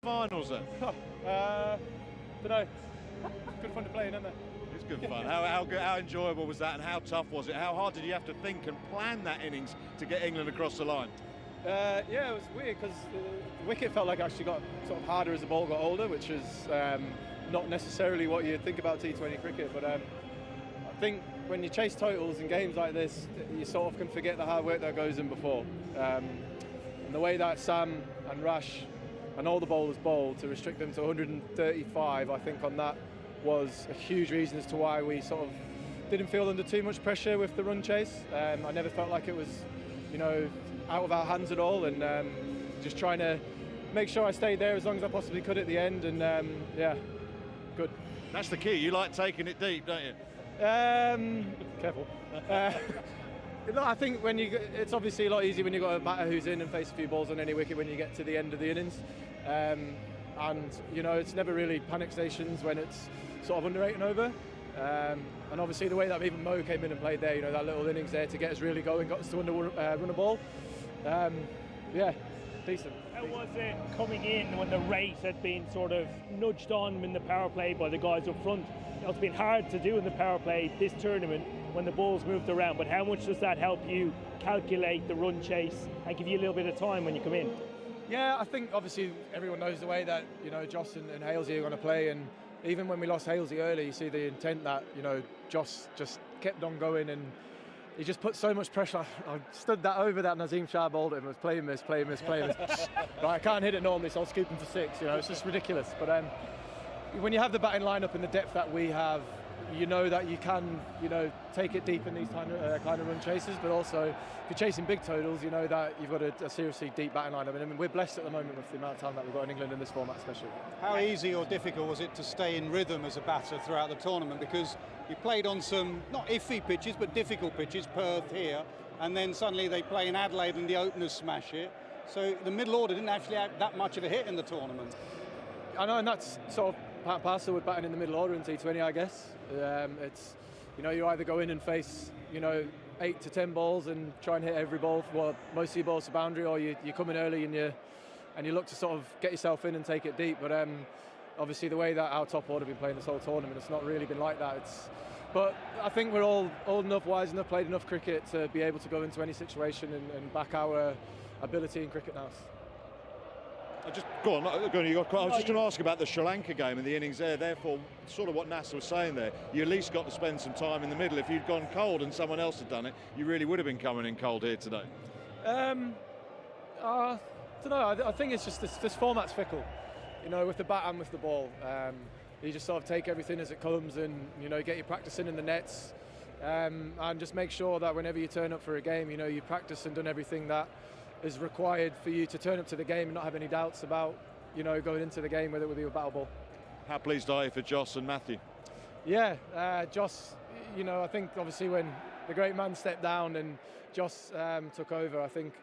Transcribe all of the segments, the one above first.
Finals then? Don't know. Good fun to play in, isn't it? It's good fun. How enjoyable was that, and how tough was it? How hard did you have to think and plan that innings to get England across the line? Yeah, it was weird because the wicket felt like it actually got sort of harder as the ball got older, which is not necessarily what you think about T20 cricket. But I think when you chase totals in games like this, you sort of can forget the hard work that goes in before. And the way that Sam and Rash and all the bowlers bowled to restrict them to 135, I think on that was a huge reason as to why we sort of didn't feel under too much pressure with the run chase. I never felt like it was, out of our hands at all, and just trying to make sure I stayed there as long as I possibly could at the end, and yeah, good. That's the key. You like taking it deep, don't you? Careful. No, I think it's obviously a lot easier when you've got a batter who's in and face a few balls on any wicket when you get to the end of the innings. And it's never really panic stations when it's sort of under 8 and over. And obviously the way that even Mo came in and played there, that little innings there to get us really going, got us to run a ball. Yeah, decent. How was it coming in when the rate had been sort of nudged on in the power play by the guys up front? It's been hard to do in the power play this tournament when the balls moved around, but how much does that help you calculate the run chase and give you a little bit of time when you come in? Yeah, I think obviously everyone knows the way that Joss and Halesey are going to play, and even when we lost Halesey early, you see the intent that Joss just kept on going, and he just put so much pressure. I stood that over that Nazim Shah bowled him, was play miss. Right, I can't hit it normally, so I'll scoop him for 6. It's just ridiculous. But when you have the batting lineup and the depth that we have, that you can, take it deep in these kind of run chases, but also if you're chasing big totals, that you've got a seriously deep batting lineup. I mean, we're blessed at the moment with the amount of time that we've got in England in this format, especially. How easy or difficult was it to stay in rhythm as a batter throughout the tournament? Because you played on some not iffy pitches, but difficult pitches, Perth here, and then suddenly they play in Adelaide and the openers smash it. So the middle order didn't actually have that much of a hit in the tournament. I know, and that's sort of part and parcel with batting in the middle order in T20, I guess. It's, you either go in and face, 8 to 10 balls and try and hit every ball, well, most of your balls to boundary, or you come in early and you look to sort of get yourself in and take it deep. But obviously the way that our top order have been playing this whole tournament, it's not really been like that. But I think we're all old enough, wise enough, played enough cricket to be able to go into any situation and back our ability in cricket now. Go on. I was just going to ask about the Sri Lanka game and the innings there. Therefore, sort of what Nasser was saying there, you at least got to spend some time in the middle. If you'd gone cold and someone else had done it, you really would have been coming in cold here today. I don't know. I think it's just this format's fickle. With the bat and with the ball. You just sort of take everything as it comes and, get your practice in the nets. And just make sure that whenever you turn up for a game, you practice and done everything that is required for you to turn up to the game and not have any doubts about, going into the game, whether it would be a battle ball. How pleased are you for Joss and Matthew? Yeah, Joss, I think obviously when the great man stepped down and Joss took over, I think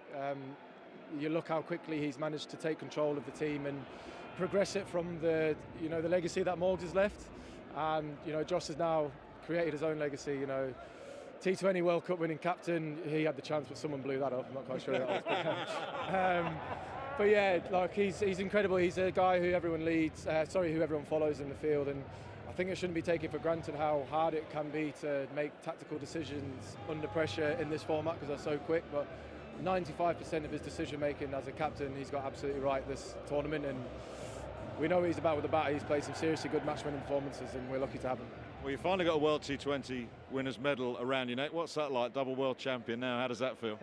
you look how quickly he's managed to take control of the team and progress it from the legacy that Morgs has left. And, Joss has now created his own legacy, T20 World Cup winning captain. He had the chance, but someone blew that up. I'm not quite sure who that was. But yeah, he's incredible. He's a guy who everyone who everyone follows in the field, and I think it shouldn't be taken for granted how hard it can be to make tactical decisions under pressure in this format because they're so quick. But 95% of his decision making as a captain, he's got absolutely right this tournament, and we know what he's about with the bat. He's played some seriously good match-winning performances, and we're lucky to have him. Well, you finally got a World T20 winners medal around you, Nate. What's that like? Double world champion now. How does that feel?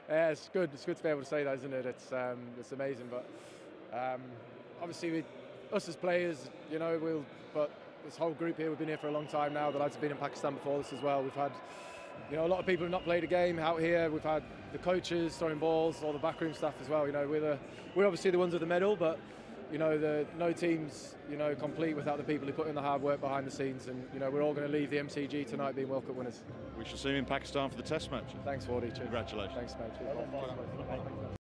Yeah, it's good. It's good to be able to say that, isn't it? It's amazing. But obviously, us as players, but this whole group here, we've been here for a long time now. The lads have been in Pakistan before this as well. We've had, a lot of people who've not played a game out here. We've had the coaches throwing balls, all the backroom staff as well. We're obviously the ones with the medal, but no team's, complete without the people who put in the hard work behind the scenes, and, we're all going to leave the MCG tonight being World Cup winners. We shall see him in Pakistan for the Test match. Thanks, Wardy. Cheers. Congratulations. Thanks, mate. Cheers.